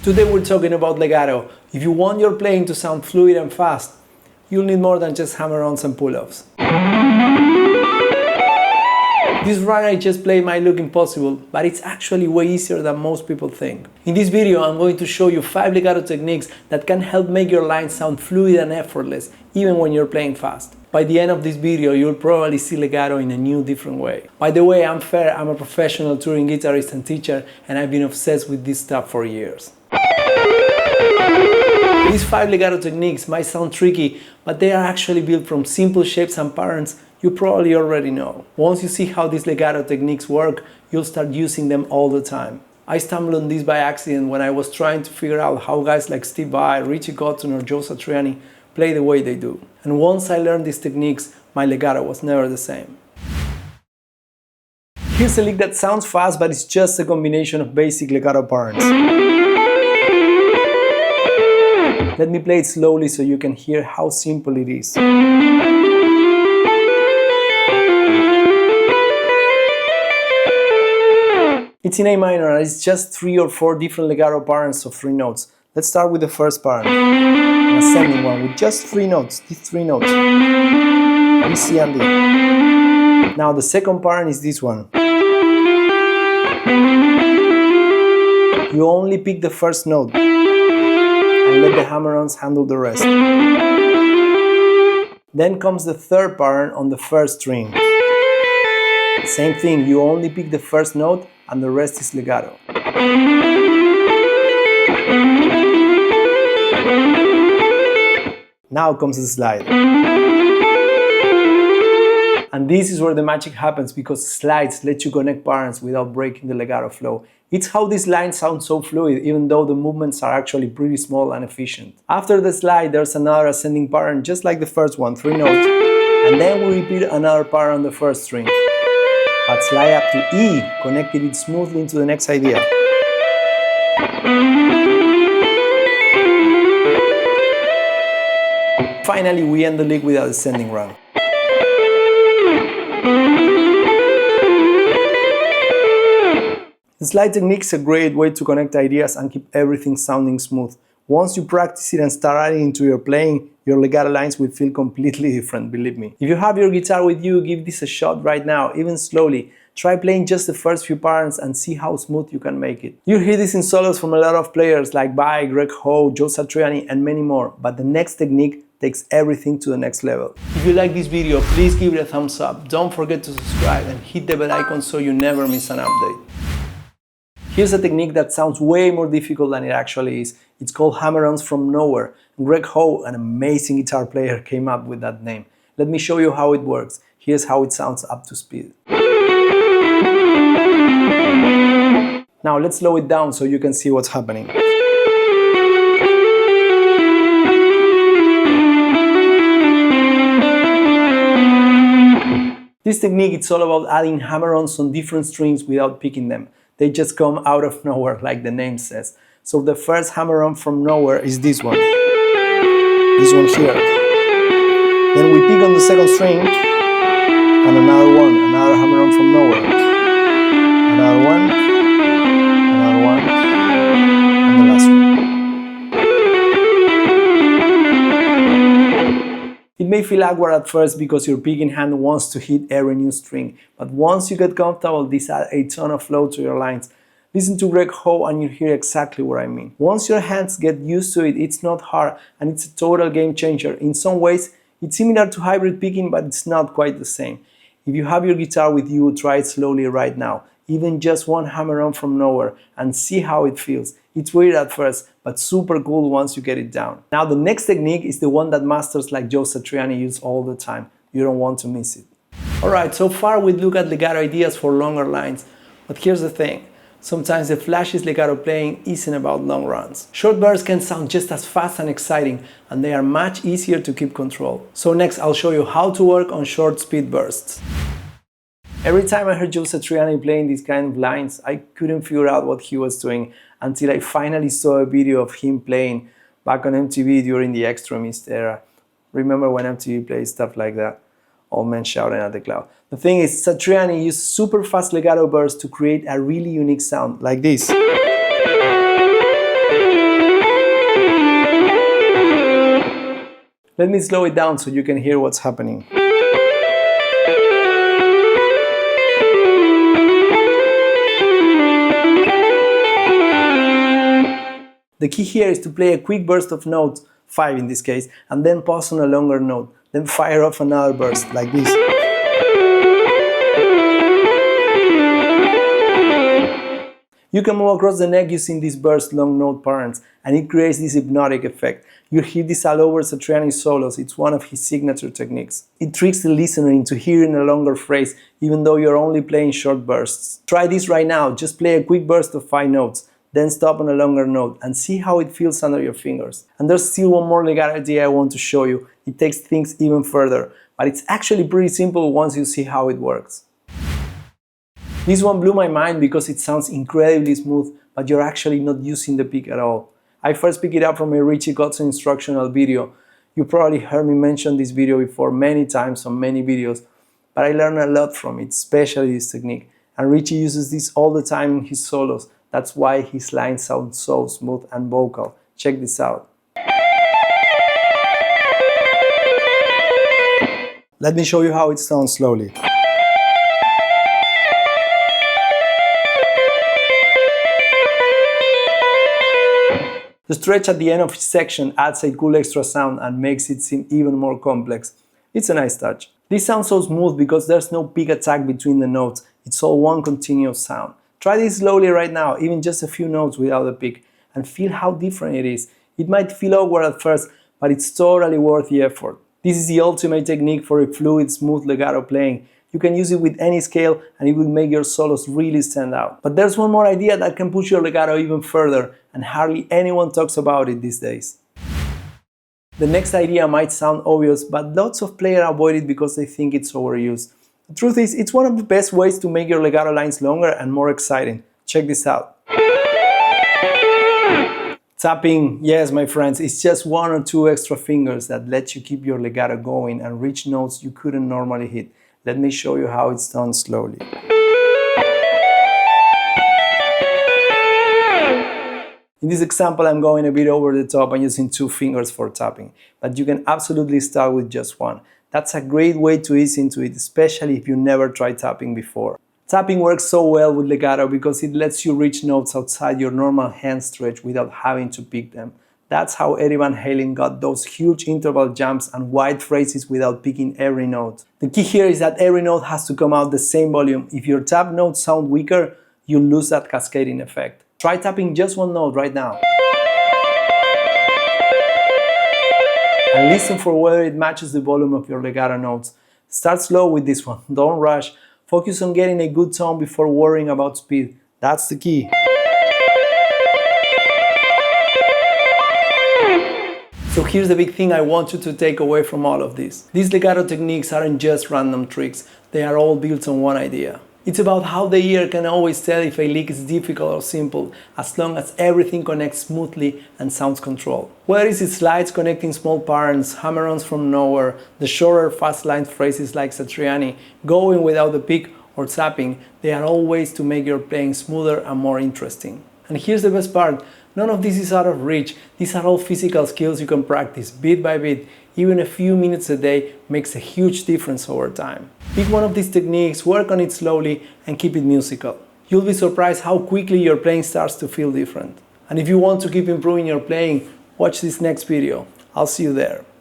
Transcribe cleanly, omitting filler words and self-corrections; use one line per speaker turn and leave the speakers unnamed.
Today we're talking about legato. If you want your playing to sound fluid and fast, you'll need more than just hammer-ons and pull-offs. This run I just played might look impossible, but it's actually way easier than most people think. In this video I'm going to show you 5 legato techniques that can help make your lines sound fluid and effortless, even when you're playing fast. By the end of this video you'll probably see legato in a new, different way. By the way, I'm Fer, I'm a professional touring guitarist and teacher, and I've been obsessed with this stuff for years. These 5 legato techniques might sound tricky, but they are actually built from simple shapes and patterns you probably already know. Once you see how these legato techniques work, you'll start using them all the time. I stumbled on this by accident when I was trying to figure out how guys like Steve Vai, Richie Kotzen or Joe Satriani play the way they do. And once I learned these techniques, my legato was never the same. Here's a lick that sounds fast, but it's just a combination of basic legato patterns. Let me play it slowly so you can hear how simple it is. It's in A minor and it's just 3 or 4 different legato patterns of 3 notes. Let's start with the first pattern, an ascending one with just 3 notes, these 3 notes, B, C and D. Now the second pattern is this one. You only pick the first note and let the hammer-ons handle the rest. Then comes the third pattern on the first string. Same thing, you only pick the first note and the rest is legato. Now comes the slide. And this is where the magic happens, because slides let you connect patterns without breaking the legato flow. It's how these lines sound so fluid, even though the movements are actually pretty small and efficient. After the slide, there's another ascending pattern just like the first one, 3 notes. And then we repeat another pattern on the first string. But slide up to E, connected it smoothly into the next idea. Finally, we end the lick with a descending run. The slide technique is a great way to connect ideas and keep everything sounding smooth. Once you practice it and start adding into your playing, your legato lines will feel completely different, believe me. If you have your guitar with you, give this a shot right now, even slowly. Try playing just the first few patterns and see how smooth you can make it. You'll hear this in solos from a lot of players like Vai, Greg Ho, Joe Satriani and many more, but the next technique takes everything to the next level. If you like this video, please give it a thumbs up. Don't forget to subscribe and hit the bell icon so you never miss an update. Here's a technique that sounds way more difficult than it actually is. It's called hammer-ons from nowhere. Greg Ho, an amazing guitar player, came up with that name. Let me show you how it works. Here's how it sounds up to speed. Now let's slow it down so you can see what's happening. This technique is all about adding hammer-ons on different strings without picking them. They just come out of nowhere, like the name says. So the first hammer-on from nowhere is this one. This one here. Then we pick on the second string, and another one, another hammer-on from nowhere. Another one, and the last one. It may feel awkward at first because your picking hand wants to hit every new string, but once you get comfortable, these add a ton of flow to your lines. Listen to Greg Ho and you'll hear exactly what I mean. Once your hands get used to it, it's not hard and it's a total game changer. In some ways, it's similar to hybrid picking, but it's not quite the same. If you have your guitar with you, try it slowly right now. Even just one hammer-on from nowhere and see how it feels. It's weird at first, but super cool once you get it down. Now the next technique is the one that masters like Joe Satriani use all the time. You don't want to miss it. Alright, so far we look at legato ideas for longer lines, but here's the thing. Sometimes the flashiest legato playing isn't about long runs. Short bursts can sound just as fast and exciting, and they are much easier to keep control. So next I'll show you how to work on short speed bursts. Every time I heard Joe Satriani playing these kind of lines, I couldn't figure out what he was doing until I finally saw a video of him playing back on MTV during the Extremist era. Remember when MTV played stuff like that? All men shouting at the cloud. The thing is, Satriani used super fast legato bursts to create a really unique sound, like this. Let me slow it down so you can hear what's happening. The key here is to play a quick burst of notes, 5 in this case, and then pause on a longer note, then fire off another burst, like this. You can move across the neck using these burst long note patterns, and it creates this hypnotic effect. You'll hear this all over Satriani's solos, it's one of his signature techniques. It tricks the listener into hearing a longer phrase, even though you're only playing short bursts. Try this right now, just play a quick burst of 5 notes, then stop on a longer note, and see how it feels under your fingers. And there's still one more legato idea I want to show you. It takes things even further, but it's actually pretty simple once you see how it works. This one blew my mind because it sounds incredibly smooth, but you're actually not using the pick at all. I first picked it up from a Richie Kotzen instructional video. You probably heard me mention this video before many times on many videos, but I learned a lot from it, especially this technique. And Richie uses this all the time in his solos. That's why his lines sound so smooth and vocal. Check this out. Let me show you how it sounds slowly. The stretch at the end of each section adds a cool extra sound and makes it seem even more complex. It's a nice touch. This sounds so smooth because there's no peak attack between the notes, it's all one continuous sound. Try this slowly right now, even just a few notes without a peak, and feel how different it is. It might feel awkward at first, but it's totally worth the effort. This is the ultimate technique for a fluid, smooth legato playing. You can use it with any scale and it will make your solos really stand out. But there's one more idea that can push your legato even further, and hardly anyone talks about it these days. The next idea might sound obvious, but lots of players avoid it because they think it's overused. The truth is, it's one of the best ways to make your legato lines longer and more exciting. Check this out. Tapping, yes my friends, it's just 1 or 2 extra fingers that let you keep your legato going and reach notes you couldn't normally hit. Let me show you how it's done slowly. In this example, I'm going a bit over the top and using 2 fingers for tapping, but you can absolutely start with just 1. That's a great way to ease into it, especially if you never tried tapping before. Tapping works so well with legato because it lets you reach notes outside your normal hand stretch without having to pick them. That's how Eddie Van Halen got those huge interval jumps and wide phrases without picking every note. The key here is that every note has to come out the same volume. If your tap notes sound weaker, you'll lose that cascading effect. Try tapping just 1 note right now. And listen for whether it matches the volume of your legato notes. Start slow with this one, don't rush. Focus on getting a good tone before worrying about speed. That's the key. So here's the big thing I want you to take away from all of this. These legato techniques aren't just random tricks, they are all built on one idea. It's about how the ear can always tell if a lick is difficult or simple, as long as everything connects smoothly and sounds controlled. Whether it's slides connecting small patterns, hammer-ons from nowhere, the shorter fast-line phrases like Satriani, going without the pick, or tapping, they are all ways to make your playing smoother and more interesting. And here's the best part, none of this is out of reach. These are all physical skills you can practice bit by bit. Even a few minutes a day makes a huge difference over time. Pick one of these techniques, work on it slowly, and keep it musical. You'll be surprised how quickly your playing starts to feel different. And if you want to keep improving your playing, watch this next video. I'll see you there.